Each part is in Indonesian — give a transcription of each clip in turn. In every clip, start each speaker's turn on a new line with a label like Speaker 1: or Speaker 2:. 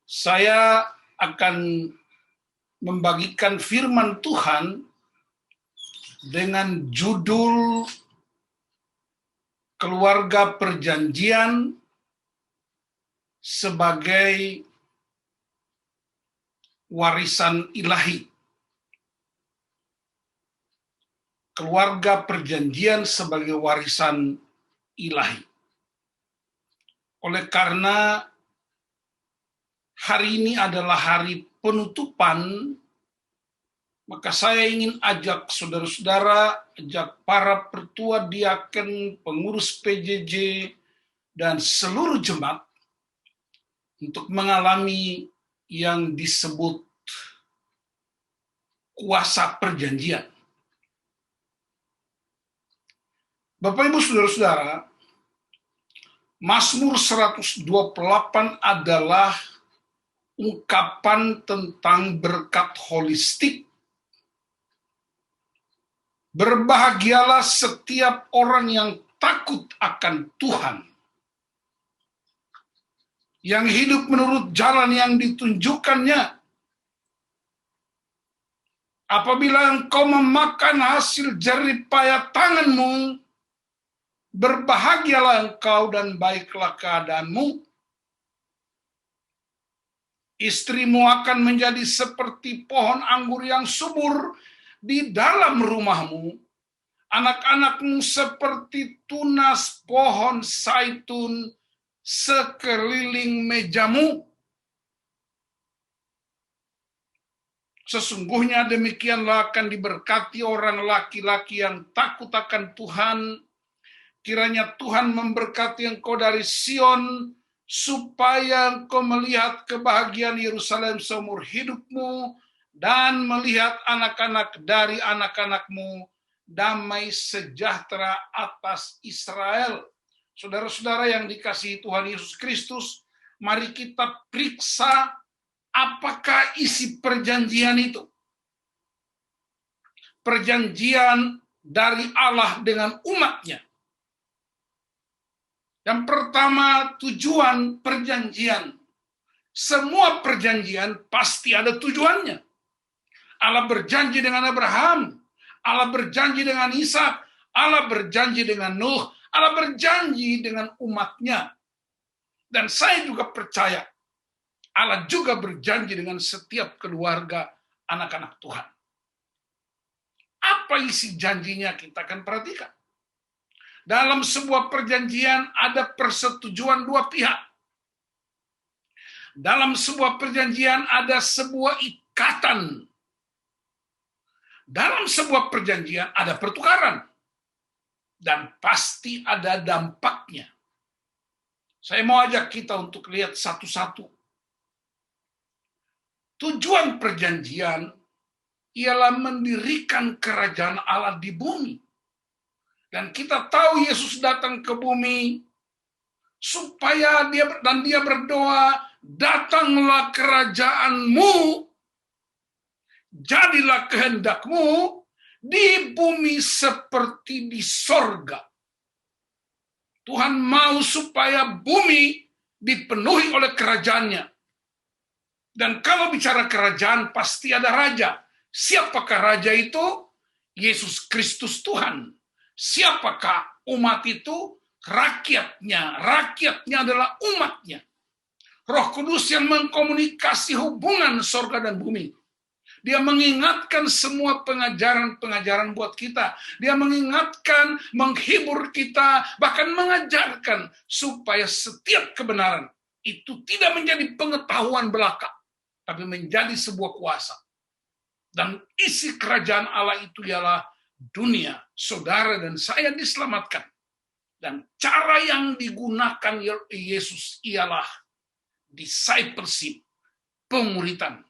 Speaker 1: Saya akan membagikan firman Tuhan dengan judul Keluarga Perjanjian sebagai warisan ilahi. Keluarga Perjanjian sebagai warisan ilahi. Oleh karena hari ini adalah hari penutupan, maka saya ingin ajak saudara-saudara, ajak para pertua diaken, pengurus PJJ, dan seluruh jemaat untuk mengalami yang disebut kuasa perjanjian. Bapak Ibu saudara-saudara, Mazmur 128 adalah ungkapan tentang berkat holistik. Berbahagialah setiap orang yang takut akan Tuhan, yang hidup menurut jalan yang ditunjukkannya. Apabila engkau memakan hasil jerih payah tanganmu, berbahagialah engkau dan baiklah keadaanmu. Istrimu akan menjadi seperti pohon anggur yang subur di dalam rumahmu. Anak-anakmu seperti tunas pohon zaitun sekeliling mejamu. Sesungguhnya demikianlah akan diberkati orang laki-laki yang takut akan Tuhan. Kiranya Tuhan memberkati engkau dari Sion, supaya engkau melihat kebahagiaan Yerusalem seumur hidupmu, dan melihat anak-anak dari anak-anakmu, damai sejahtera atas Israel. Saudara-saudara yang dikasihi Tuhan Yesus Kristus, mari kita periksa apakah isi perjanjian itu. Perjanjian dari Allah dengan umatnya. Yang pertama, tujuan perjanjian. Semua perjanjian pasti ada tujuannya. Allah berjanji dengan Abraham, Allah berjanji dengan Ishak, Allah berjanji dengan Nuh, Allah berjanji dengan umatnya. Dan saya juga percaya, Allah juga berjanji dengan setiap keluarga anak-anak Tuhan. Apa isi janjinya kita akan perhatikan. Dalam sebuah perjanjian ada persetujuan dua pihak. Dalam sebuah perjanjian ada sebuah ikatan. Dalam sebuah perjanjian ada pertukaran. Dan pasti ada dampaknya. Saya mau ajak kita untuk lihat satu-satu. Tujuan perjanjian ialah mendirikan kerajaan Allah di bumi. Dan kita tahu Yesus datang ke bumi supaya dia berdoa, datanglah kerajaanmu, jadilah kehendakmu di bumi seperti di sorga. Tuhan mau supaya bumi dipenuhi oleh kerajaannya. Dan kalau bicara kerajaan pasti ada raja. Siapakah raja itu? Yesus Kristus Tuhan. Siapakah umat itu? Rakyatnya. Rakyatnya adalah umatnya. Roh Kudus yang mengkomunikasi hubungan sorga dan bumi. Dia mengingatkan semua pengajaran-pengajaran buat kita. Dia mengingatkan, menghibur kita, bahkan mengajarkan supaya setiap kebenaran itu tidak menjadi pengetahuan belaka, tapi menjadi sebuah kuasa. Dan isi kerajaan Allah itu ialah dunia, saudara dan saya diselamatkan. Dan cara yang digunakan Yesus ialah discipleship, pemuritan.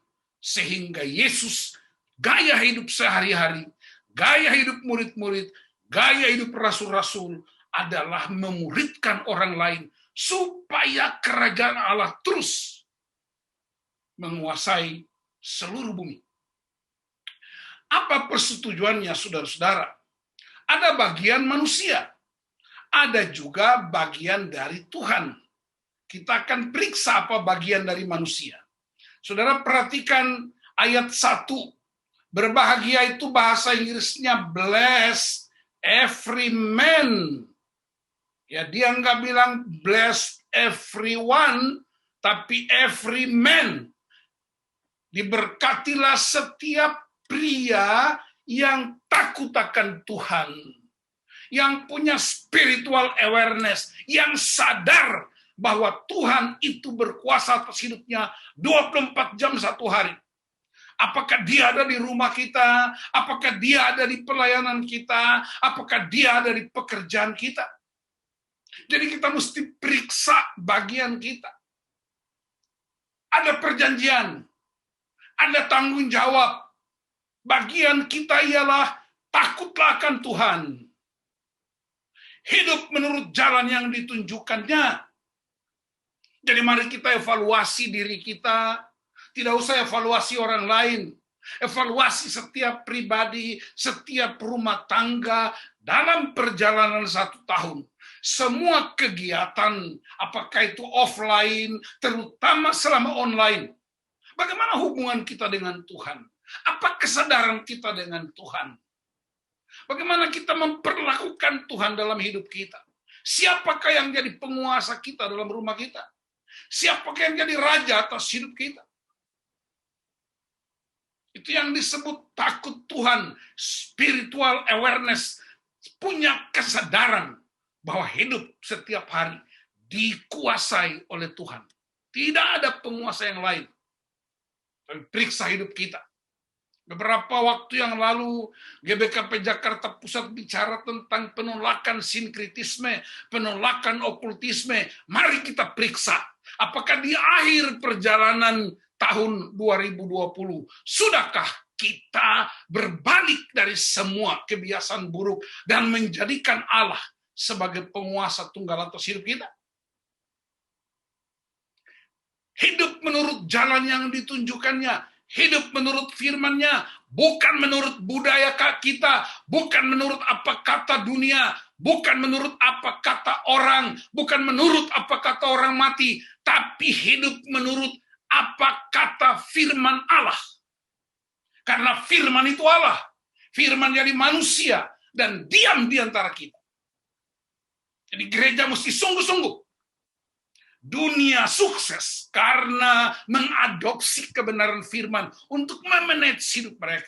Speaker 1: Sehingga Yesus, gaya hidup sehari-hari, gaya hidup murid-murid, gaya hidup rasul-rasul adalah memuridkan orang lain supaya kerajaan Allah terus menguasai seluruh bumi. Apa persetujuannya, saudara-saudara? Ada bagian manusia, ada juga bagian dari Tuhan. Kita akan periksa apa bagian dari manusia. Saudara perhatikan ayat 1. Berbahagia itu bahasa Inggrisnya bless every man. Ya, dia nggak bilang bless everyone, tapi every man. Diberkatilah setiap pria yang takut akan Tuhan, yang punya spiritual awareness, yang sadar bahwa Tuhan itu berkuasa atas hidupnya 24 jam satu hari. Apakah dia ada di rumah kita? Apakah dia ada di pelayanan kita? Apakah dia ada di pekerjaan kita? Jadi kita mesti periksa bagian kita. Ada perjanjian, ada tanggung jawab. Bagian kita ialah takutlah akan Tuhan. Hidup menurut jalan yang ditunjukkannya. Jadi mari kita evaluasi diri kita. Tidak usah evaluasi orang lain. Evaluasi setiap pribadi, setiap rumah tangga dalam perjalanan 1 tahun. Semua kegiatan, apakah itu offline, terutama selama online. Bagaimana hubungan kita dengan Tuhan? Apa kesadaran kita dengan Tuhan? Bagaimana kita memperlakukan Tuhan dalam hidup kita? Siapakah yang jadi penguasa kita dalam rumah kita? Siapakah yang jadi raja atas hidup kita? Itu yang disebut takut Tuhan, spiritual awareness, punya kesadaran bahwa hidup setiap hari dikuasai oleh Tuhan. Tidak ada penguasa yang lain. Periksa hidup kita. Beberapa waktu yang lalu, GBKP Jakarta Pusat bicara tentang penolakan sinkritisme, penolakan okultisme. Mari kita periksa, apakah di akhir perjalanan tahun 2020, sudahkah kita berbalik dari semua kebiasaan buruk dan menjadikan Allah sebagai penguasa tunggal atas hidup kita? Hidup menurut jalan yang ditunjukkannya, hidup menurut firman-Nya, bukan menurut budaya kita, bukan menurut apa kata dunia, bukan menurut apa kata orang, bukan menurut apa kata orang mati, tapi hidup menurut apa kata firman Allah. Karena firman itu Allah, firman jadi manusia dan diam di antara kita. Jadi gereja mesti sungguh-sungguh. Dunia sukses karena mengadopsi kebenaran firman untuk memanage hidup mereka.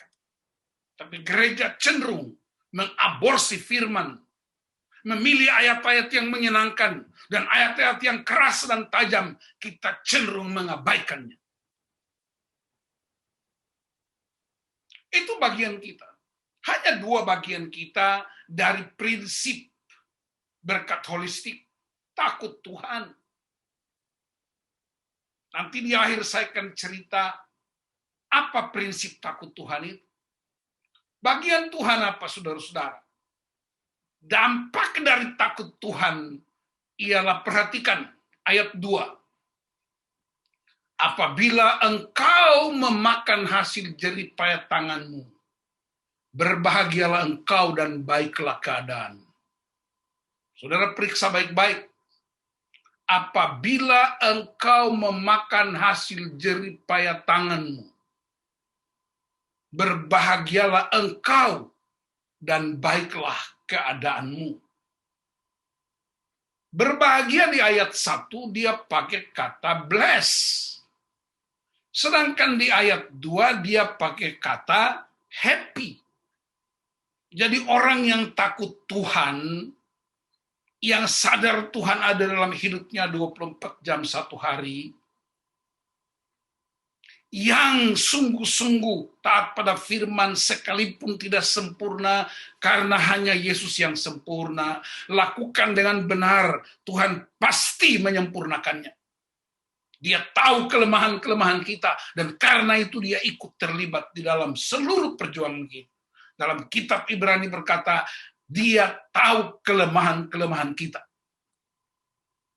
Speaker 1: Tapi gereja cenderung mengaborsi firman, memilih ayat-ayat yang menyenangkan, dan ayat-ayat yang keras dan tajam, kita cenderung mengabaikannya. Itu bagian kita. Hanya 2 bagian kita dari prinsip berkat holistik, takut Tuhan. Nanti di akhir saya akan cerita apa prinsip takut Tuhan itu. Bagian Tuhan apa, saudara-saudara? Dampak dari takut Tuhan ialah, perhatikan ayat 2. Apabila engkau memakan hasil jerih payah tanganmu, berbahagialah engkau dan baiklah keadaan. Saudara periksa baik-baik. Apabila engkau memakan hasil jerih payah tanganmu, berbahagialah engkau dan baiklah keadaanmu. Berbahagia di ayat 1 dia pakai kata bless. Sedangkan di ayat 2 dia pakai kata happy. Jadi orang yang takut Tuhan, yang sadar Tuhan ada dalam hidupnya 24 jam satu hari, yang sungguh-sungguh taat pada firman sekalipun tidak sempurna, karena hanya Yesus yang sempurna, lakukan dengan benar, Tuhan pasti menyempurnakannya. Dia tahu kelemahan-kelemahan kita, dan karena itu dia ikut terlibat di dalam seluruh perjuangan kita. Dalam kitab Ibrani berkata, dia tahu kelemahan-kelemahan kita.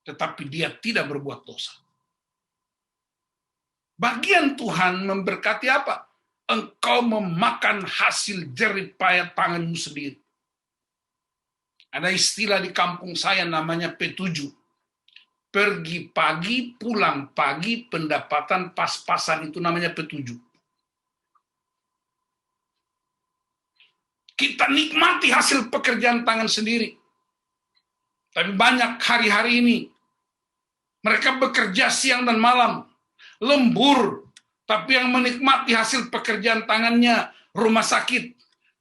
Speaker 1: Tetapi dia tidak berbuat dosa. Bagian Tuhan memberkati apa? Engkau memakan hasil jerih payah tanganmu sendiri. Ada istilah di kampung saya namanya P7. pergi pagi, pulang pagi, pendapatan pas-pasan, itu namanya petunjuk. Kita nikmati hasil pekerjaan tangan sendiri. Tapi banyak hari-hari ini, mereka bekerja siang dan malam, lembur, tapi yang menikmati hasil pekerjaan tangannya, rumah sakit,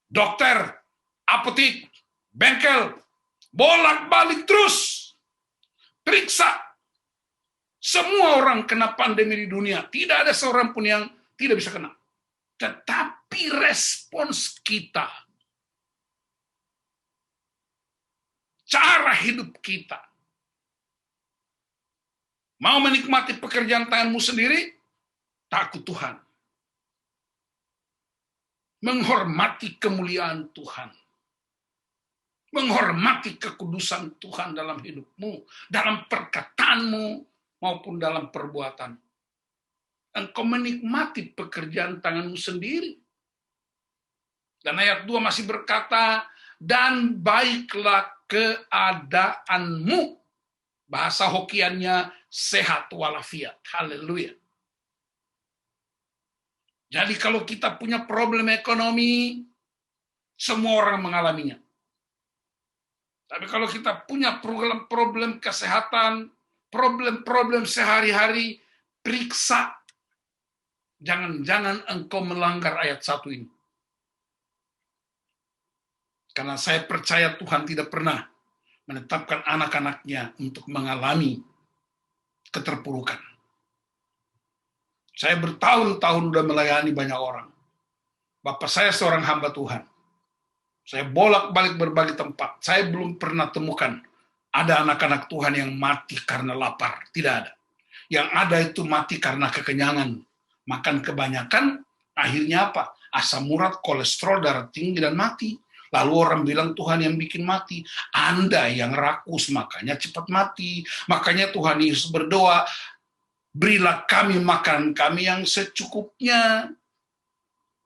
Speaker 1: dokter, apotik, bengkel, bolak-balik terus. Periksa. Semua orang kena pandemi di dunia. Tidak ada seorang pun yang tidak bisa kena. Tetapi respons kita, cara hidup kita, mau menikmati pekerjaan tanganmu sendiri, takut Tuhan. Menghormati kemuliaan Tuhan. Menghormati kekudusan Tuhan dalam hidupmu, dalam perkataanmu, maupun dalam perbuatan. Engkau menikmati pekerjaan tanganmu sendiri. Dan ayat 2 masih berkata, dan baiklah keadaanmu. Bahasa Hokiannya sehat walafiat. Haleluya. Jadi kalau kita punya problem ekonomi, semua orang mengalaminya. Tapi kalau kita punya problem kesehatan, problem sehari-hari, periksa. Jangan-jangan engkau melanggar ayat 1 ini. Karena saya percaya Tuhan tidak pernah menetapkan anak-anaknya untuk mengalami keterpurukan. Saya bertahun-tahun sudah melayani banyak orang. Bapak saya seorang hamba Tuhan. Saya bolak-balik berbagai tempat. Saya belum pernah temukan ada anak-anak Tuhan yang mati karena lapar. Tidak ada. Yang ada itu mati karena kekenyangan. Makan kebanyakan, akhirnya apa? Asam urat, kolesterol, darah tinggi, dan mati. Lalu orang bilang Tuhan yang bikin mati. Anda yang rakus, makanya cepat mati. Makanya Tuhan Yesus berdoa, berilah kami makan kami yang secukupnya.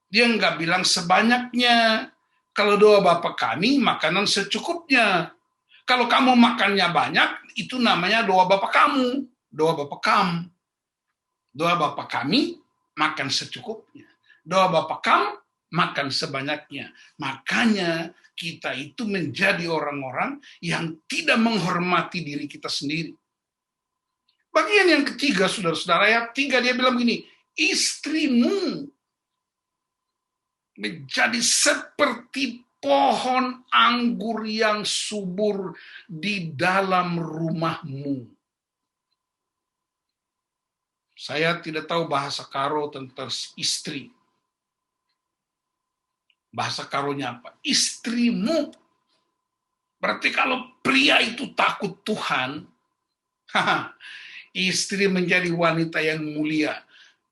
Speaker 1: Dia nggak bilang sebanyaknya. Kalau doa Bapa kami, makanan secukupnya. Kalau kamu makannya banyak, itu namanya doa Bapa kamu. Doa Bapa kamu. Doa Bapa kami, makan secukupnya. Doa Bapa kamu, makan sebanyaknya. Makanya kita itu menjadi orang-orang yang tidak menghormati diri kita sendiri. Bagian yang ketiga, saudara-saudara, ayat 3 dia bilang begini, istrimu menjadi seperti pohon anggur yang subur di dalam rumahmu. Saya tidak tahu bahasa Karo tentang istri. Bahasa Karonya apa? Istrimu. Berarti kalau pria itu takut Tuhan, istri menjadi wanita yang mulia.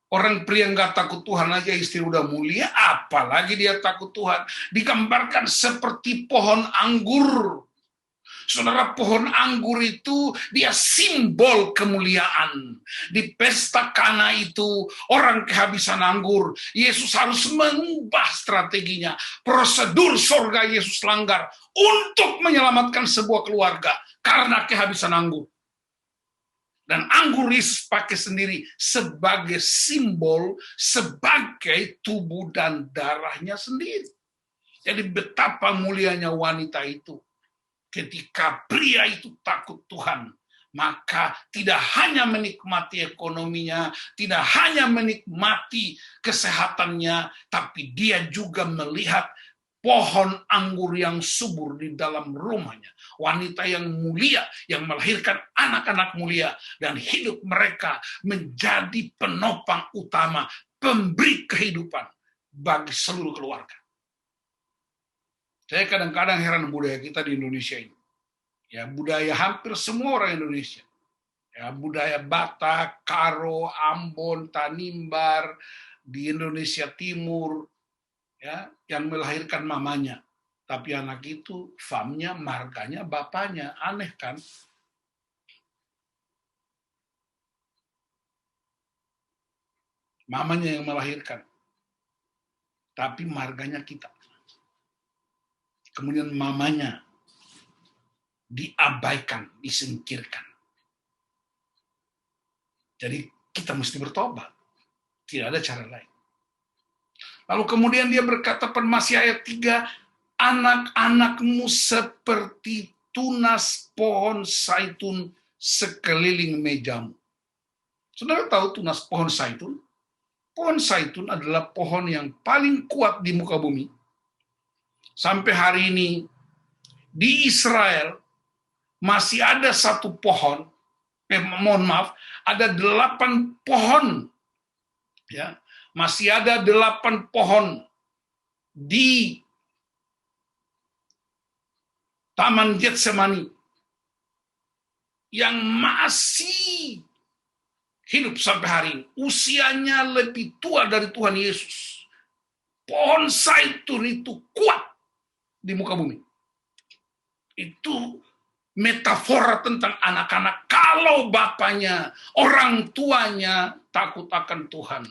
Speaker 1: Orang pria nggak takut Tuhan aja istri udah mulia, apalagi dia takut Tuhan. Digambarkan seperti pohon anggur. Saudara, pohon anggur itu dia simbol kemuliaan. Di pesta Kana itu orang kehabisan anggur. Yesus harus mengubah strateginya. Prosedur surga Yesus langgar untuk menyelamatkan sebuah keluarga karena kehabisan anggur. Dan anggur Yesus pakai sendiri sebagai simbol, sebagai tubuh dan darahnya sendiri. Jadi betapa mulianya wanita itu. Ketika pria itu takut Tuhan, maka tidak hanya menikmati ekonominya, tidak hanya menikmati kesehatannya, tapi dia juga melihat pohon anggur yang subur di dalam rumahnya. Wanita yang mulia, yang melahirkan anak-anak mulia, dan hidup mereka menjadi penopang utama, pemberi kehidupan bagi seluruh keluarga. Saya kadang-kadang heran budaya kita di Indonesia ini. Ya, budaya hampir semua orang Indonesia. Ya, budaya Batak, Karo, Ambon, Tanimbar, di Indonesia Timur, ya, yang melahirkan mamanya. Tapi anak itu famnya, marganya, bapaknya. Aneh kan? Mamanya yang melahirkan. Tapi marganya kita. Kemudian mamanya diabaikan, disingkirkan. Jadi kita mesti bertobat. Tidak ada cara lain. Lalu kemudian dia berkata pada Mazmur ayat 3, anak-anakmu seperti tunas pohon zaitun sekeliling mejamu. Saudara tahu tunas pohon zaitun? Pohon zaitun adalah pohon yang paling kuat di muka bumi. Sampai hari ini di Israel masih ada satu pohon, ada 8 pohon, ya, masih ada 8 pohon di Taman Getsemani yang masih hidup sampai hari ini. Usianya lebih tua dari Tuhan Yesus. Pohon zaitun itu kuat di muka bumi. Itu metafora tentang anak-anak kalau bapaknya, orang tuanya takut akan Tuhan.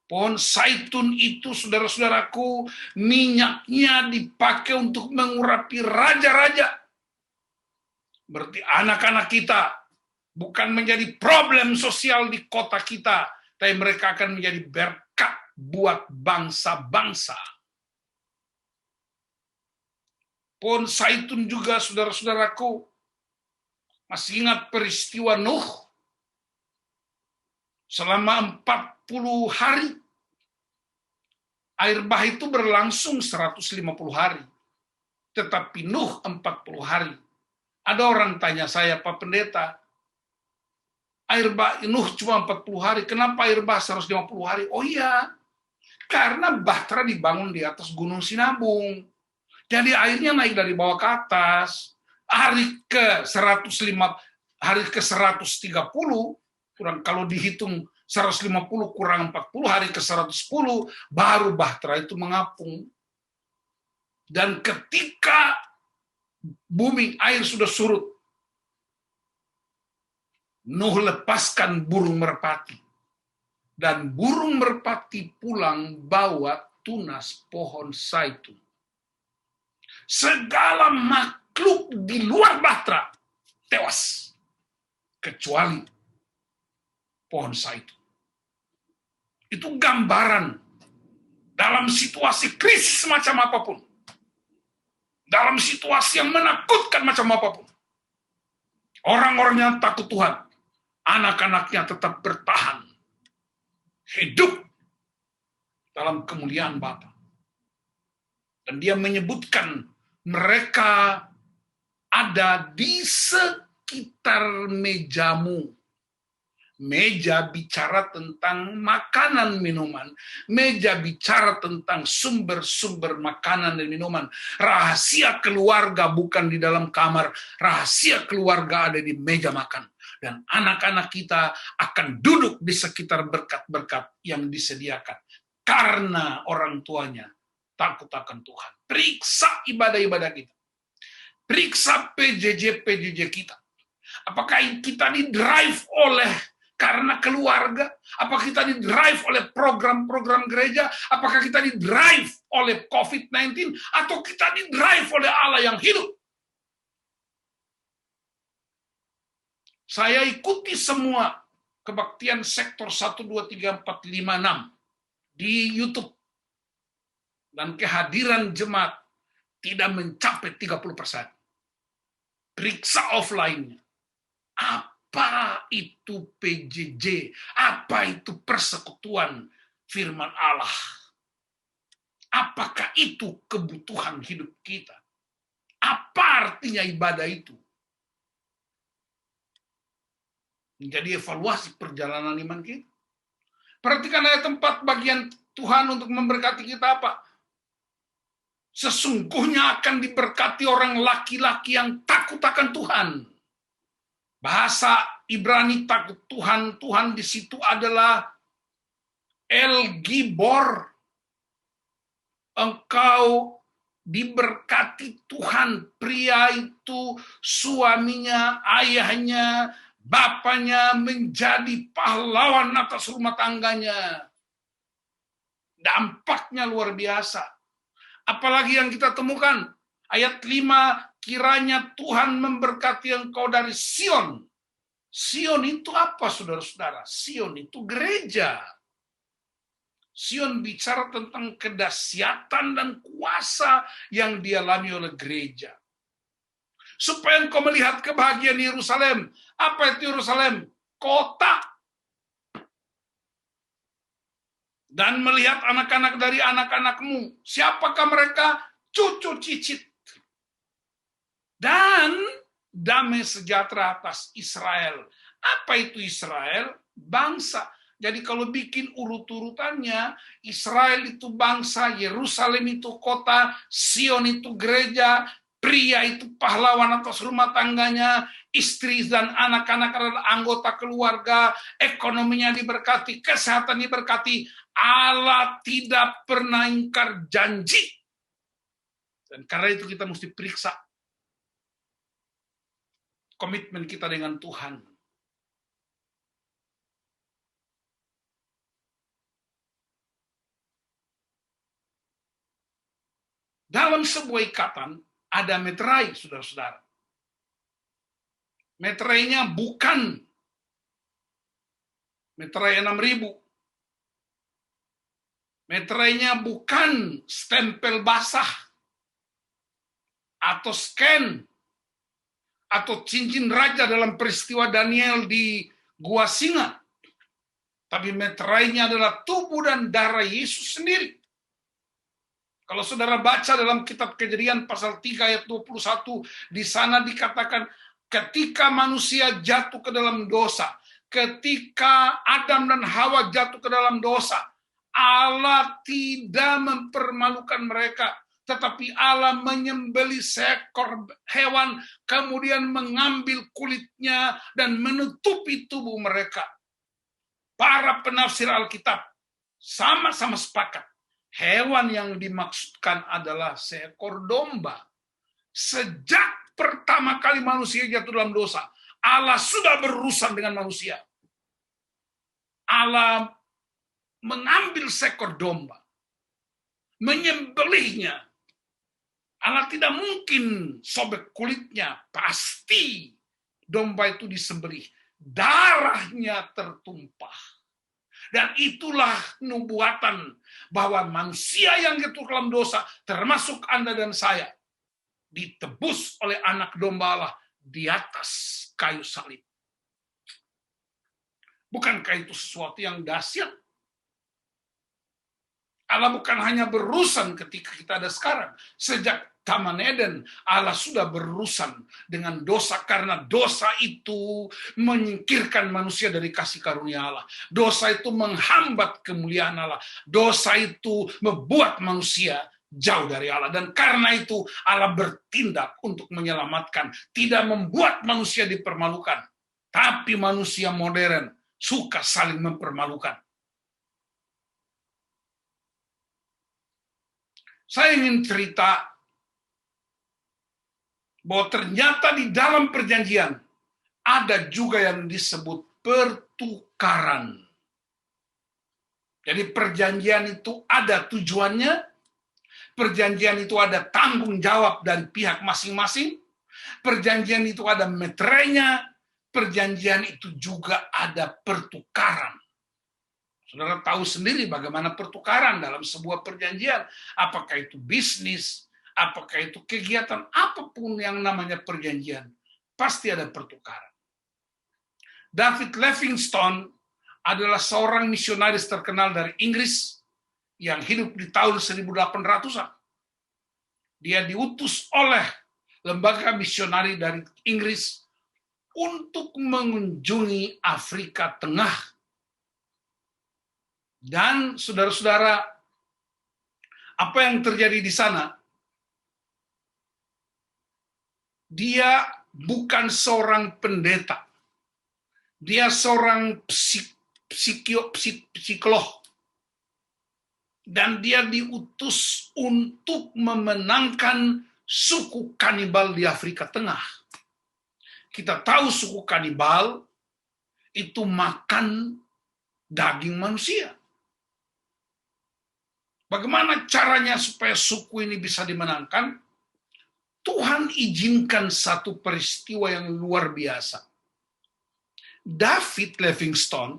Speaker 1: Pohon zaitun itu, saudara-saudaraku, minyaknya dipakai untuk mengurapi raja-raja. Berarti anak-anak kita bukan menjadi problem sosial di kota kita, tapi mereka akan menjadi berkat buat bangsa-bangsa. Pohon zaitun juga, saudara-saudaraku, masih ingat peristiwa Nuh? Selama 40 hari, air bah itu berlangsung 150 hari. Tetapi Nuh 40 hari. Ada orang tanya saya, Pak Pendeta, air bah Nuh cuma 40 hari, kenapa air bah 150 hari? Oh iya, karena Bahtera dibangun di atas Gunung Sinabung. Jadi airnya naik dari bawah ke atas. Hari ke 130, kurang kalau dihitung 150 kurang 40, hari ke 110 baru Bahtera itu mengapung. Dan ketika bumi air sudah surut, Nuh lepaskan burung merpati. Dan burung merpati pulang bawa tunas pohon zaitun. Segala makhluk di luar Bahtera tewas, kecuali pohon zaitun. Itu gambaran dalam situasi krisis macam apapun, dalam situasi yang menakutkan macam apapun, orang-orang yang takut Tuhan, anak-anaknya tetap bertahan, hidup dalam kemuliaan Bapa. Dan dia menyebutkan mereka ada di sekitar mejamu. Meja bicara tentang makanan minuman. Meja bicara tentang sumber-sumber makanan dan minuman. Rahasia keluarga bukan di dalam kamar. Rahasia keluarga ada di meja makan. Dan anak-anak kita akan duduk di sekitar berkat-berkat yang disediakan. Karena orang tuanya takut akan Tuhan. Periksa ibadah-ibadah kita. Periksa PJJ kita. Apakah kita di-drive oleh karena keluarga? Apakah kita di-drive oleh program-program gereja? Apakah kita di-drive oleh COVID-19? Atau kita di-drive oleh Allah yang hidup? Saya ikuti semua kebaktian sektor 1, 2, 3, 4, 5, 6 di YouTube. Dan kehadiran jemaat tidak mencapai 30%. Periksa offline-nya. Apa itu PJJ? Apa itu persekutuan firman Allah? Apakah itu kebutuhan hidup kita? Apa artinya ibadah itu? Menjadi evaluasi perjalanan iman kita. Perhatikan ayat 4 bagian Tuhan untuk memberkati kita apa? Sesungguhnya akan diberkati orang laki-laki yang takut akan Tuhan. Bahasa Ibrani takut Tuhan, Tuhan di situ adalah El Gibor. Engkau diberkati Tuhan. Pria itu suaminya, ayahnya, bapaknya menjadi pahlawan atas rumah tangganya. Dampaknya luar biasa. Apalagi yang kita temukan, ayat 5, kiranya Tuhan memberkati engkau dari Sion Sion itu apa, saudara-saudara? Sion itu gereja. Sion bicara tentang kedahsyatan dan kuasa yang dialami oleh gereja. Supaya engkau melihat kebahagiaan Yerusalem. Apa itu Yerusalem? Kota. Dan melihat anak-anak dari anak-anakmu. Siapakah mereka? Cucu cicit. Dan damai sejahtera atas Israel. Apa itu Israel? Bangsa. Jadi kalau bikin urut-urutannya, Israel itu bangsa, Yerusalem itu kota, Sion itu gereja, pria itu pahlawan atas rumah tangganya, istri dan anak-anak adalah anggota keluarga, ekonominya diberkati, kesehatan diberkati. Allah tidak pernah ingkar janji. Dan karena itu kita mesti periksa komitmen kita dengan Tuhan. Dalam sebuah ikatan ada meterai, saudara-saudara. Meterainya bukan meterai 6.000. Meterainya bukan stempel basah atau scan atau cincin raja dalam peristiwa Daniel di Gua Singa. Tapi meterainya adalah tubuh dan darah Yesus sendiri. Kalau saudara baca dalam kitab Kejadian pasal 3 ayat 21, di sana dikatakan ketika manusia jatuh ke dalam dosa, ketika Adam dan Hawa jatuh ke dalam dosa, Allah tidak mempermalukan mereka, tetapi Allah menyembelih seekor hewan, kemudian mengambil kulitnya dan menutupi tubuh mereka. Para penafsir Alkitab sama-sama sepakat. Hewan yang dimaksudkan adalah seekor domba. Sejak pertama kali manusia jatuh dalam dosa, Allah sudah berurusan dengan manusia. Allah mengambil seekor domba, menyembelihnya. Allah tidak mungkin sobek kulitnya, pasti domba itu disembelih. Darahnya tertumpah. Dan itulah nubuatan bahwa manusia yang jatuh dalam dosa, termasuk Anda dan saya, ditebus oleh anak domba Allah di atas kayu salib. Bukankah itu sesuatu yang dahsyat? Allah bukan hanya berurusan ketika kita ada sekarang. Sejak Taman Eden, Allah sudah berurusan dengan dosa karena dosa itu menyingkirkan manusia dari kasih karunia Allah. Dosa itu menghambat kemuliaan Allah. Dosa itu membuat manusia jauh dari Allah. Dan karena itu Allah bertindak untuk menyelamatkan. Tidak membuat manusia dipermalukan. Tapi manusia modern suka saling mempermalukan. Saya ingin cerita bahwa ternyata di dalam perjanjian ada juga yang disebut pertukaran. Jadi perjanjian itu ada tujuannya, perjanjian itu ada tanggung jawab dari pihak masing-masing, perjanjian itu ada meterainya, perjanjian itu juga ada pertukaran. Saudara tahu sendiri bagaimana pertukaran dalam sebuah perjanjian, apakah itu bisnis, apakah itu kegiatan, apapun yang namanya perjanjian, pasti ada pertukaran. David Livingstone adalah seorang misionaris terkenal dari Inggris yang hidup di tahun 1800-an. Dia diutus oleh lembaga misionari dari Inggris untuk mengunjungi Afrika Tengah. Dan saudara-saudara, apa yang terjadi di sana? Dia bukan seorang pendeta. Dia seorang psikolog. Dan dia diutus untuk memenangkan suku kanibal di Afrika Tengah. Kita tahu suku kanibal itu makan daging manusia. Bagaimana caranya supaya suku ini bisa dimenangkan? Tuhan izinkan satu peristiwa yang luar biasa. David Livingstone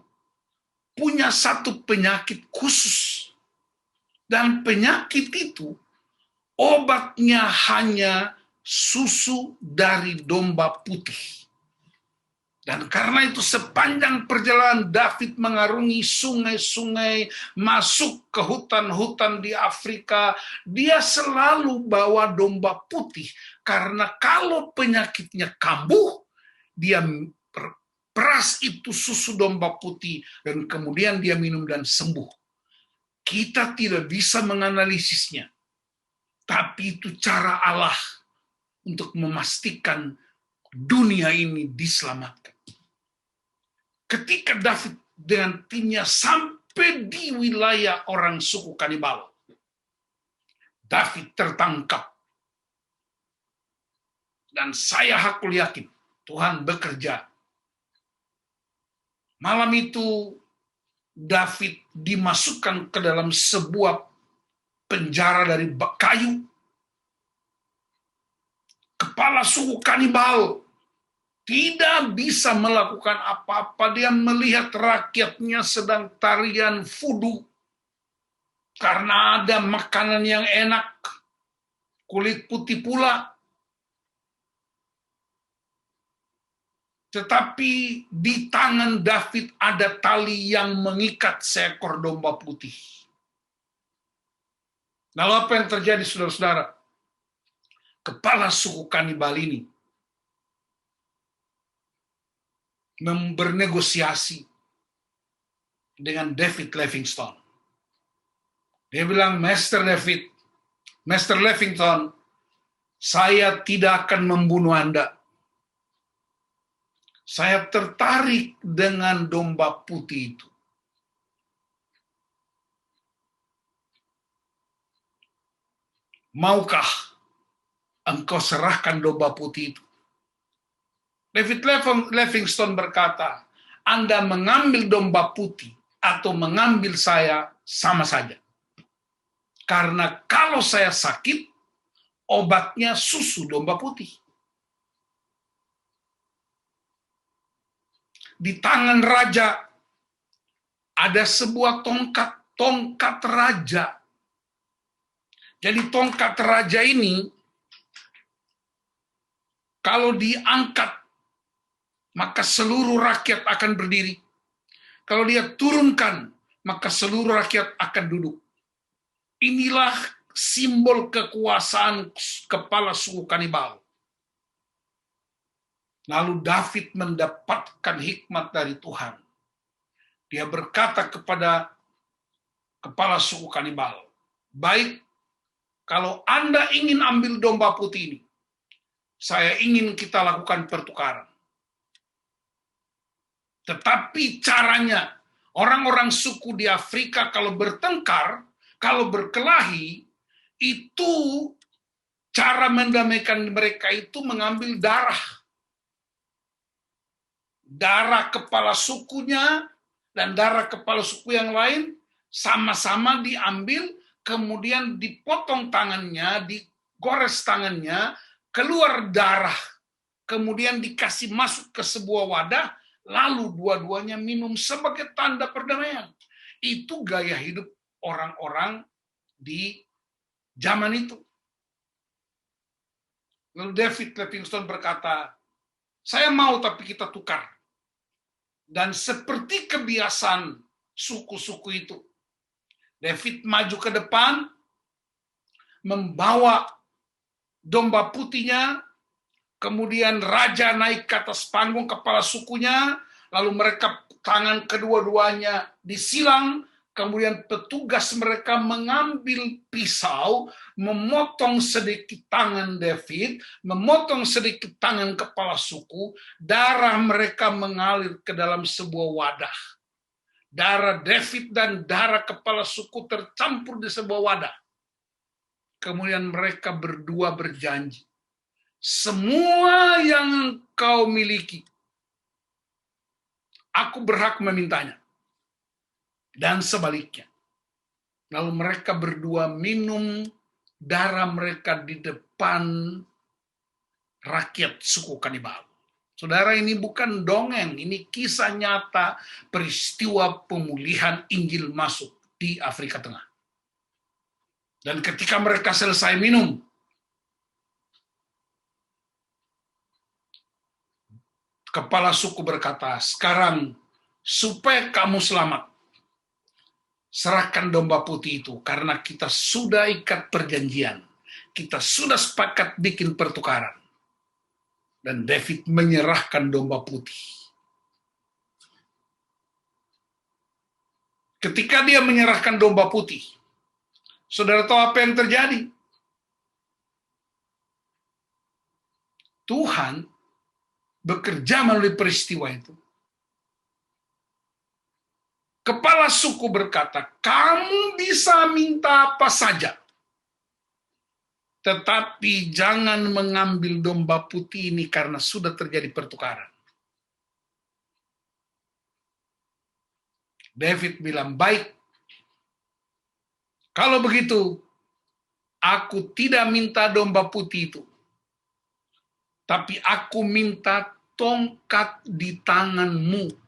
Speaker 1: punya satu penyakit khusus. Dan penyakit itu obatnya hanya susu dari domba putih. Dan karena itu sepanjang perjalanan David mengarungi sungai-sungai, masuk ke hutan-hutan di Afrika, dia selalu bawa domba putih. Karena kalau penyakitnya kambuh, dia peras itu susu domba putih, dan kemudian dia minum dan sembuh. Kita tidak bisa menganalisisnya, tapi itu cara Allah untuk memastikan dunia ini diselamatkan. Ketika David dengan timnya sampai di wilayah orang suku Kanibal, David tertangkap. Dan saya hakul yakin Tuhan bekerja. Malam itu David dimasukkan ke dalam sebuah penjara dari kayu. Kepala suku Kanibal tidak bisa melakukan apa-apa. Dia melihat rakyatnya sedang tarian fudu. Karena ada makanan yang enak. Kulit putih pula. Tetapi di tangan David ada tali yang mengikat seekor domba putih. Lalu apa yang terjadi, saudara-saudara? Kepala suku Kanibal ini bernegosiasi dengan David Livingstone. Dia bilang, Master Livingstone, saya tidak akan membunuh Anda. Saya tertarik dengan domba putih itu. Maukah engkau serahkan domba putih itu? David Livingstone berkata, Anda mengambil domba putih atau mengambil saya sama saja. Karena kalau saya sakit, obatnya susu domba putih. Di tangan raja ada sebuah tongkat raja. Jadi tongkat raja ini kalau diangkat maka seluruh rakyat akan berdiri. Kalau dia turunkan maka seluruh rakyat akan duduk. Inilah simbol kekuasaan kepala suku Kanibal. Lalu David mendapatkan hikmat dari Tuhan. Dia berkata kepada kepala suku Kanibal, baik, kalau Anda ingin ambil domba putih ini, saya ingin kita lakukan pertukaran. Tetapi caranya, orang-orang suku di Afrika kalau bertengkar, kalau berkelahi, itu cara mendamaikan mereka itu mengambil darah. Darah kepala sukunya dan darah kepala suku yang lain sama-sama diambil, kemudian dipotong tangannya, digores tangannya, keluar darah, kemudian dikasih masuk ke sebuah wadah, lalu dua-duanya minum sebagai tanda perdamaian. Itu gaya hidup orang-orang di zaman itu. Lalu David Livingstone berkata, saya mau tapi kita tukar. Dan seperti kebiasaan suku-suku itu, David maju ke depan, membawa domba putihnya, kemudian raja naik ke atas panggung kepala sukunya, lalu mereka tangan kedua-duanya disilang, kemudian petugas mereka mengambil pisau, memotong sedikit tangan David, memotong sedikit tangan kepala suku, darah mereka mengalir ke dalam sebuah wadah. Darah David dan darah kepala suku tercampur di sebuah wadah. Kemudian mereka berdua berjanji, semua yang kau miliki, aku berhak memintanya. Dan sebaliknya. Lalu mereka berdua minum darah mereka di depan rakyat suku Kanibal. Saudara, ini bukan dongeng, ini kisah nyata peristiwa pemulihan Injil masuk di Afrika Tengah. Dan ketika mereka selesai minum, kepala suku berkata, sekarang supaya kamu selamat, serahkan domba putih itu, karena kita sudah ikat perjanjian. Kita sudah sepakat bikin pertukaran. Dan David menyerahkan domba putih. Ketika dia menyerahkan domba putih, saudara tahu apa yang terjadi? Tuhan bekerja melalui peristiwa itu. Kepala suku berkata, kamu bisa minta apa saja, tetapi jangan mengambil domba putih ini karena sudah terjadi pertukaran. David bilang, baik, kalau begitu, aku tidak minta domba putih itu, tapi aku minta tongkat di tanganmu.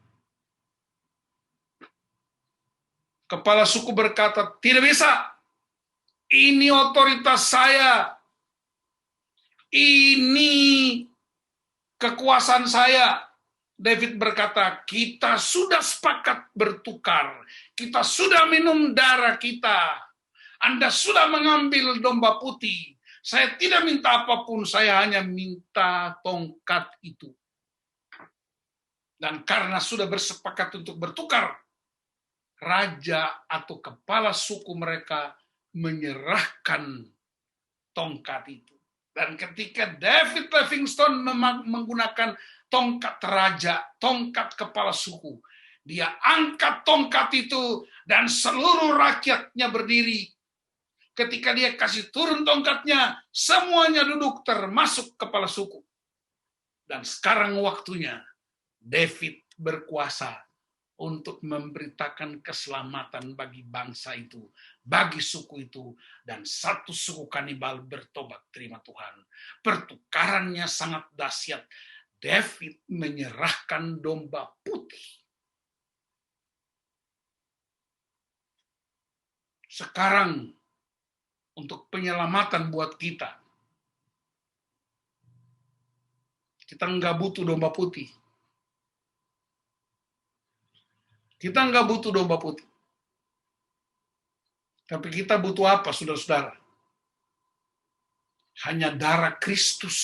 Speaker 1: Kepala suku berkata, tidak bisa. Ini otoritas saya. Ini kekuasaan saya. David berkata, kita sudah sepakat bertukar. Kita sudah minum darah kita. Anda sudah mengambil domba putih. Saya tidak minta apapun, saya hanya minta tongkat itu. Dan karena sudah bersepakat untuk bertukar, raja atau kepala suku mereka menyerahkan tongkat itu. Dan ketika David Livingstone menggunakan tongkat raja, tongkat kepala suku, dia angkat tongkat itu dan seluruh rakyatnya berdiri. Ketika dia kasih turun tongkatnya, semuanya duduk termasuk kepala suku. Dan sekarang waktunya David berkuasa untuk memberitakan keselamatan bagi bangsa itu, bagi suku itu, dan satu suku kanibal bertobat terima Tuhan. Pertukarannya sangat dahsyat. David menyerahkan domba putih. Sekarang, untuk penyelamatan buat kita, kita nggak butuh domba putih. Kita nggak butuh domba putih. Tapi kita butuh apa, saudara-saudara? Hanya darah Kristus.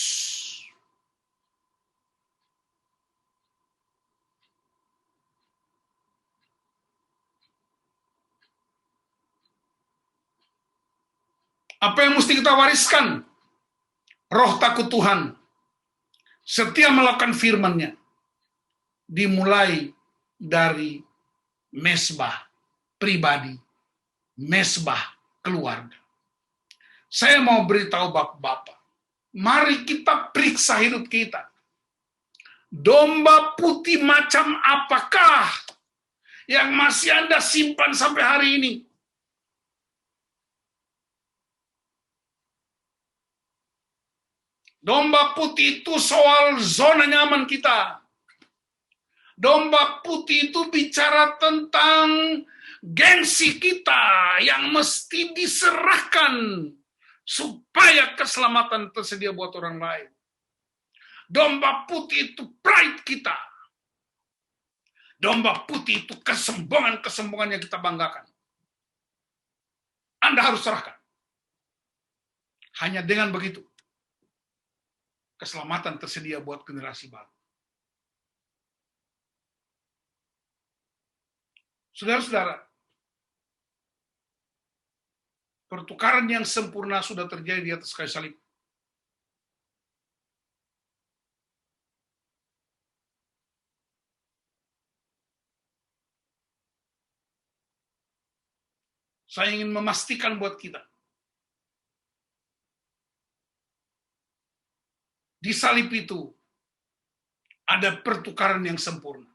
Speaker 1: Apa yang mesti kita wariskan? Roh takut Tuhan. Setiap melakukan firman-Nya. Dimulai dari mesbah pribadi, mesbah keluarga. Saya mau beritahu bapak-bapak, mari kita periksa hidup kita. Domba putih macam apakah yang masih Anda simpan sampai hari ini? Domba putih itu soal zona nyaman kita. Domba putih itu bicara tentang gengsi kita yang mesti diserahkan supaya keselamatan tersedia buat orang lain. Domba putih itu pride kita. Domba putih itu kesombongan-kesombongan yang kita banggakan. Anda harus serahkan. Hanya dengan begitu, keselamatan tersedia buat generasi baru. Saudara-saudara, pertukaran yang sempurna sudah terjadi di atas kayu salib. Saya ingin memastikan buat kita, di salib itu ada pertukaran yang sempurna.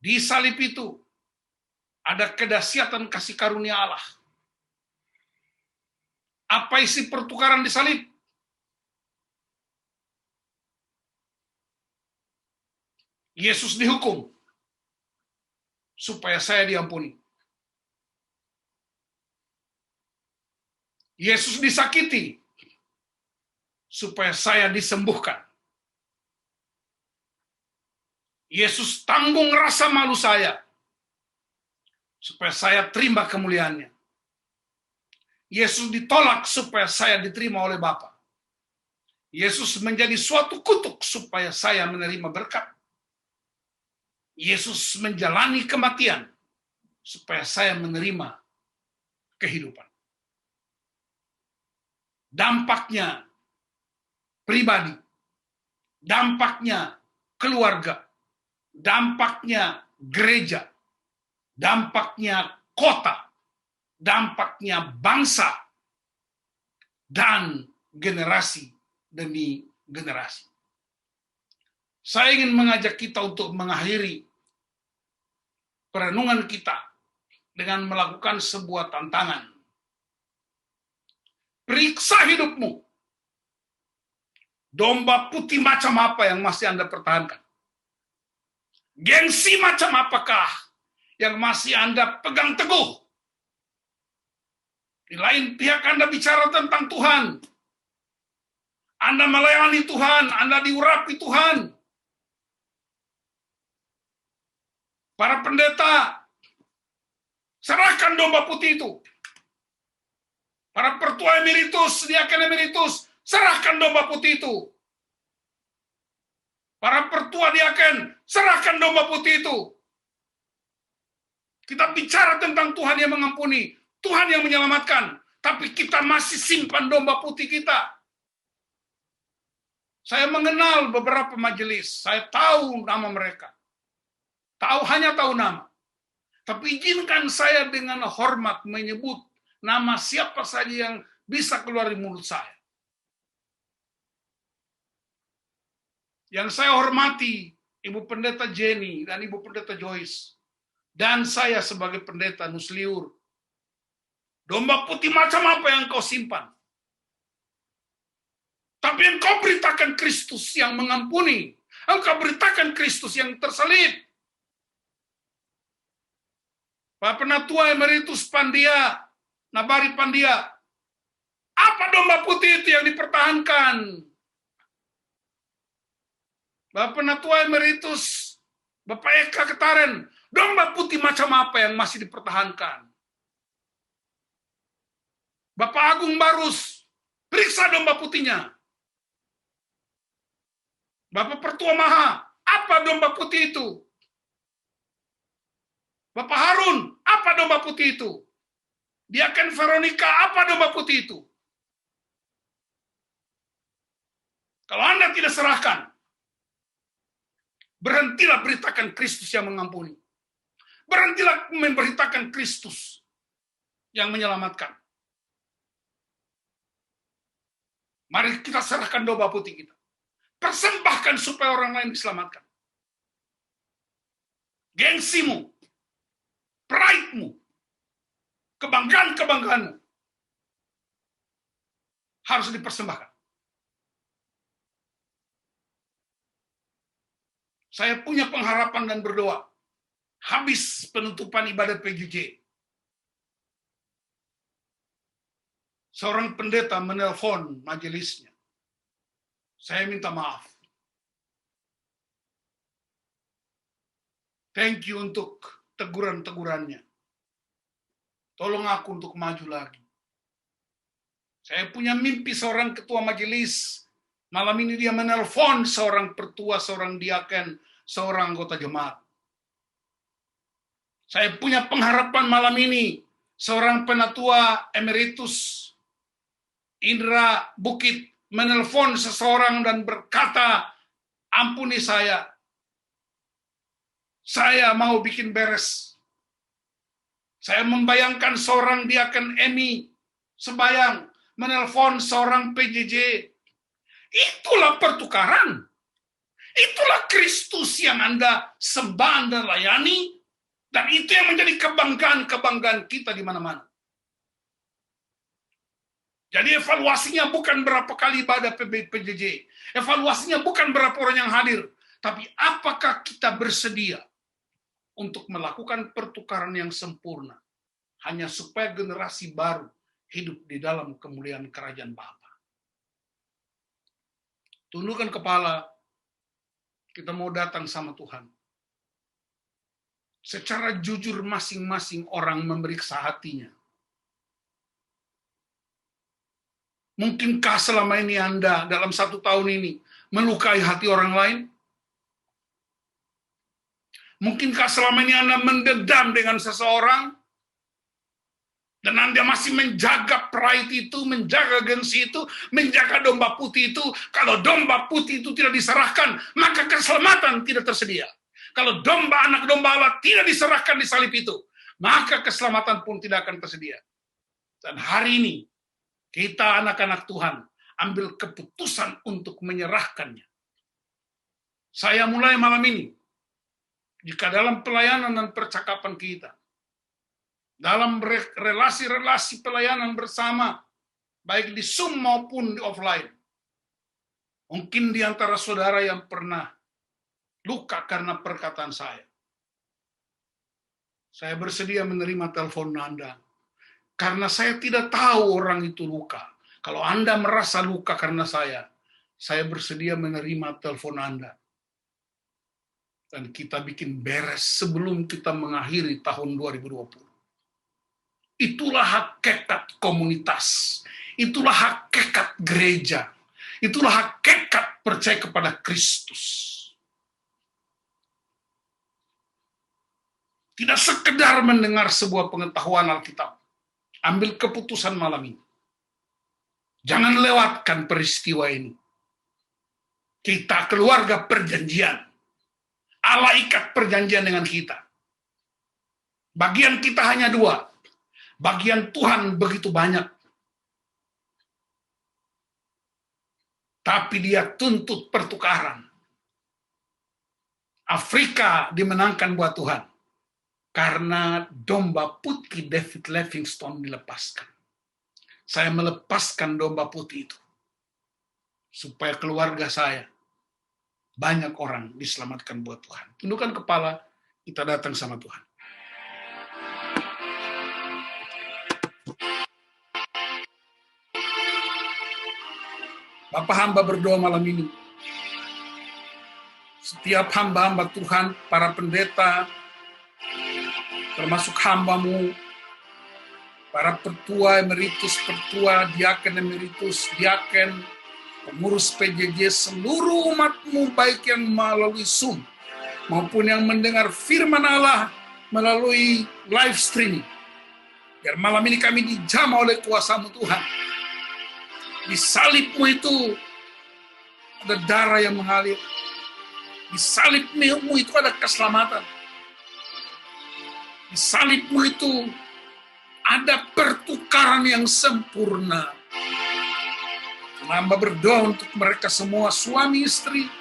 Speaker 1: Di salib itu ada kedahsyatan kasih karunia Allah. Apa isi pertukaran di salib? Yesus dihukum supaya saya diampuni. Yesus disakiti supaya saya disembuhkan. Yesus tanggung rasa malu saya supaya saya terima kemuliaannya. Yesus ditolak supaya saya diterima oleh Bapa. Yesus menjadi suatu kutuk supaya saya menerima berkat. Yesus menjalani kematian supaya saya menerima kehidupan. Dampaknya pribadi, dampaknya keluarga, dampaknya gereja, dampaknya kota, dampaknya bangsa, dan generasi demi generasi. Saya ingin mengajak kita untuk mengakhiri perenungan kita dengan melakukan sebuah tantangan. Periksa hidupmu. Domba putih macam apa yang masih Anda pertahankan? Gengsi macam apakah yang masih Anda pegang teguh? Di lain pihak Anda bicara tentang Tuhan. Anda melayani Tuhan, Anda diurapi Tuhan. Para pendeta, serahkan domba putih itu. Para pertua emeritus, diaken emeritus, serahkan domba putih itu. Para pertua diaken, serahkan domba putih itu. Kita bicara tentang Tuhan yang mengampuni, Tuhan yang menyelamatkan, tapi kita masih simpan domba putih kita. Saya mengenal beberapa majelis, saya tahu nama mereka. Hanya tahu nama. Tapi izinkan saya dengan hormat menyebut nama siapa saja yang bisa keluar di mulut saya. Yang saya hormati, Ibu Pendeta Jenny dan Ibu Pendeta Joyce. Dan saya sebagai pendeta Nusliur. Domba putih macam apa yang kau simpan? Tapi engkau beritakan Kristus yang mengampuni. Engkau beritakan Kristus yang tersalib. Pak Penatua Emeritus Pandia, Nabari Pandia, apa domba putih itu yang dipertahankan? Bapak Penatua Emeritus, Bapak Eka Ketaren, domba putih macam apa yang masih dipertahankan? Bapak Agung Barus, periksa domba putihnya. Bapak Pertua Maha, apa domba putih itu? Bapak Harun, apa domba putih itu? Diaken Veronica, apa domba putih itu? Kalau Anda tidak serahkan, berhentilah beritakan Kristus yang mengampuni. Berhentilah memberitakan Kristus yang menyelamatkan. Mari kita serahkan domba putih kita. Persembahkan supaya orang lain diselamatkan. Gengsimu, pride-mu, kebanggaan-kebanggaanmu harus dipersembahkan. Saya punya pengharapan dan berdoa. Habis penutupan ibadah PJJ, seorang pendeta menelpon majelisnya. Saya minta maaf. Thank you untuk teguran-tegurannya. Tolong aku untuk maju lagi. Saya punya mimpi seorang ketua majelis. Malam ini dia menelpon seorang pertua, seorang diaken, seorang anggota jemaat. Saya punya pengharapan malam ini. Seorang penatua emeritus Indra Bukit menelpon seseorang dan berkata, ampuni saya. Saya mau bikin beres. Saya membayangkan seorang diaken Emi Sebayang menelpon seorang PJJ. Itulah pertukaran. Itulah Kristus yang Anda sembah, Anda layani. Dan itu yang menjadi kebanggaan-kebanggaan kita di mana-mana. Jadi evaluasinya bukan berapa kali ibadah PJJ. Evaluasinya bukan berapa orang yang hadir. Tapi apakah kita bersedia untuk melakukan pertukaran yang sempurna hanya supaya generasi baru hidup di dalam kemuliaan kerajaan Bapa? Tundukkan kepala, kita mau datang sama Tuhan. Secara jujur masing-masing orang memeriksa hatinya. Mungkinkah selama ini Anda dalam 1 tahun ini melukai hati orang lain? Mungkinkah selama ini Anda mendendam dengan seseorang? Dan Anda masih menjaga pride itu, menjaga gengsi itu, menjaga domba putih itu. Kalau domba putih itu tidak diserahkan, maka keselamatan tidak tersedia. Kalau anak domba Allah tidak diserahkan di salib itu, maka keselamatan pun tidak akan tersedia. Dan hari ini, kita anak-anak Tuhan, ambil keputusan untuk menyerahkannya. Saya mulai malam ini, jika dalam pelayanan dan percakapan kita, dalam relasi-relasi pelayanan bersama, baik di Zoom maupun di offline, mungkin di antara saudara yang pernah luka karena perkataan saya bersedia menerima telepon Anda, karena saya tidak tahu orang itu luka. Kalau Anda merasa luka karena saya bersedia menerima telepon Anda. Dan kita bikin beres sebelum kita mengakhiri tahun 2020. Itulah hakikat komunitas. Itulah hakikat gereja. Itulah hakikat percaya kepada Kristus. Tidak sekedar mendengar sebuah pengetahuan Alkitab. Ambil keputusan malam ini. Jangan lewatkan peristiwa ini. Kita keluarga perjanjian. Allah ikat perjanjian dengan kita. Bagian kita hanya 2. Bagian Tuhan begitu banyak. Tapi dia tuntut pertukaran. Afrika dimenangkan buat Tuhan. Karena domba putih David Livingstone dilepaskan. Saya melepaskan domba putih itu. Supaya keluarga saya, banyak orang diselamatkan buat Tuhan. Tundukkan kepala, kita datang sama Tuhan. Bapak hamba berdoa malam ini. Setiap hamba-hamba Tuhan, para pendeta, termasuk hamba-Mu, para pertua emeritus, pertua, diaken emeritus, diaken, pengurus PJJ, seluruh umat-Mu, baik yang melalui Zoom, maupun yang mendengar firman Allah melalui live streaming. Biar malam ini kami dijamah oleh kuasa-Mu Tuhan. Di salib-Mu itu ada darah yang mengalir. Di salib-Mu itu ada keselamatan. Di salib-Mu itu ada pertukaran yang sempurna. Hamba berdoa untuk mereka semua, suami istri,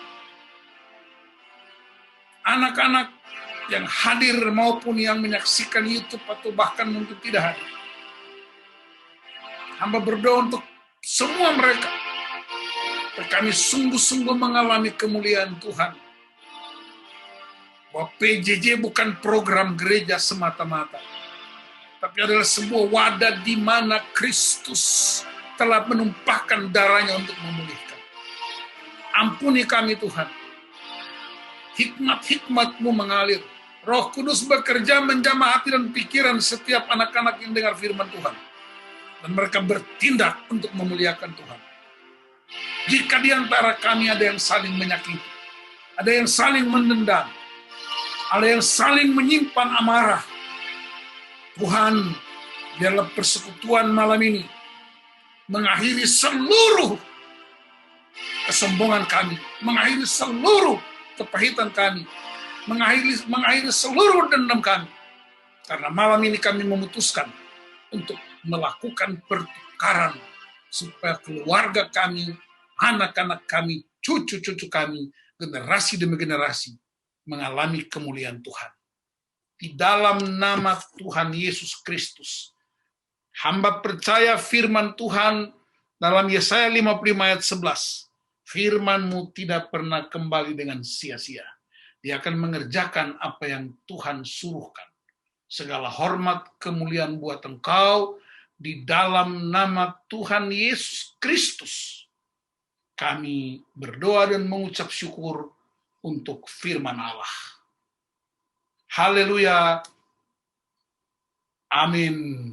Speaker 1: anak-anak yang hadir maupun yang menyaksikan YouTube atau bahkan mungkin tidak hadir. Hamba berdoa untuk semua mereka. Kami sungguh-sungguh mengalami kemuliaan Tuhan. Bahwa PJJ bukan program gereja semata-mata, tapi adalah sebuah wadah di mana Kristus telah menumpahkan darahnya untuk memulihkan. Ampuni kami Tuhan. Hikmat-hikmat-Mu mengalir. Roh Kudus bekerja menjamah hati dan pikiran setiap anak-anak yang dengar firman Tuhan. Dan mereka bertindak untuk memuliakan Tuhan. Jika di antara kami ada yang saling menyakiti, ada yang saling mendendam, ada yang saling menyimpan amarah, Tuhan, biarlah persekutuan malam ini mengakhiri seluruh kesombongan kami, mengakhiri seluruh kepahitan kami, mengakhiri seluruh dendam kami. Karena malam ini kami memutuskan untuk melakukan pertukaran supaya keluarga kami, anak-anak kami, cucu-cucu kami, generasi demi generasi mengalami kemuliaan Tuhan. Di dalam nama Tuhan Yesus Kristus, hamba percaya firman Tuhan dalam Yesaya 55 ayat 11. Firman-Mu tidak pernah kembali dengan sia-sia. Dia akan mengerjakan apa yang Tuhan suruhkan. Segala hormat kemuliaan buat Engkau di dalam nama Tuhan Yesus Kristus. Kami berdoa dan mengucap syukur untuk firman Allah. Haleluya. Amin.